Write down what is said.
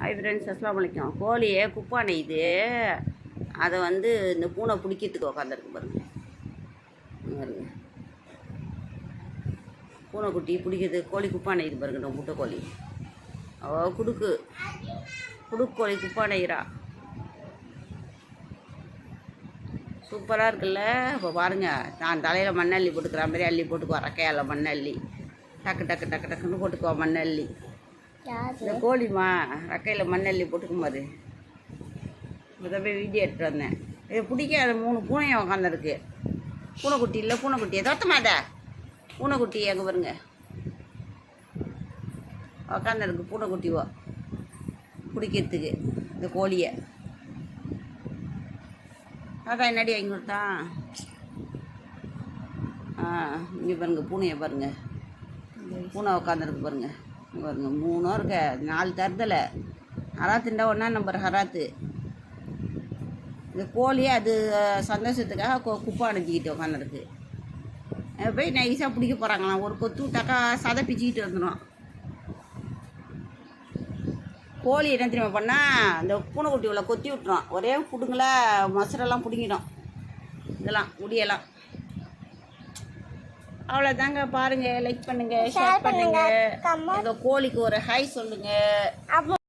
Hi friends, அஸ்ஸலாமு அலைக்கும். கோழியை குப்பானை இது அதை வந்து இந்த பூனை பிடிக்கிறதுக்கு உக்காந்துருக்கு பாருங்க. பாருங்க, பூனைக்குட்டி பிடிக்கிறது. கோழி குப்பானை இது பாருங்க, நம்ம முட்டை கோழி குடுக்கு கோழி குப்பானைரா. சூப்பராக இருக்குல்ல. இப்போ பாருங்கள், நான் தலையில் மண்ணள்ளி போட்டுக்கிற மாதிரி அள்ளி போட்டுக்குவோம். ரக்கையால் மண்ணள்ளி டக்கு டக்கு டக்கு டக்குன்னு போட்டுக்குவோம் மண்ணள்ளி. இந்த கோழிமா ரக்கையில் மண்ணள்ளி போட்டுக்கும் போது இப்போ போய் வீடியோ எடுத்துகிட்டு வந்தேன். இது பிடிக்காத 3 பூனையை உக்காந்துருக்கு. பூனைக்குட்டி இல்லை, பூனைக்குட்டியை தோட்ட மாட்டா. பூனைக்குட்டி எங்கே பாருங்க உக்காந்துருக்கு. பூனைக்குட்டிவோ பிடிக்கிறதுக்கு இந்த கோழியை. அதான் என்னடி வாங்கி கொடுத்தான். இங்கே பாருங்கள், பூனையை பாருங்கள். பூனை உக்காந்துருக்கு பாருங்கள். பாருங்க, 3 இருக்க 4 தருதலை. ஹராத்துண்டா 1ஆம் நம்பர் ஹராத்து. இந்த கோழியை அது சந்தோஷத்துக்காக குப்பை அணைச்சிக்கிட்டு உக்காந்துருக்கு. போய் நைஸாக பிடிக்க போகிறாங்களாம். ஒரு கொத்து விட்டாக்கா சதப்பிச்சிக்கிட்டு வந்துடும். கோழி என்ன தெரியுமா பண்ணால், இந்த பூனைக்குட்டி உள்ள கொத்தி விட்டுரும். ஒரே பிடுங்களா மசுரெல்லாம் பிடிங்கிடும். இதெல்லாம் முடியலாம். அவ்வளோதாங்க. பாருங்கள், லைக் பண்ணுங்கள், ஷேர் பண்ணுங்கள். இந்த கோழிக்கு ஒரு ஹாய் சொல்லுங்கள்.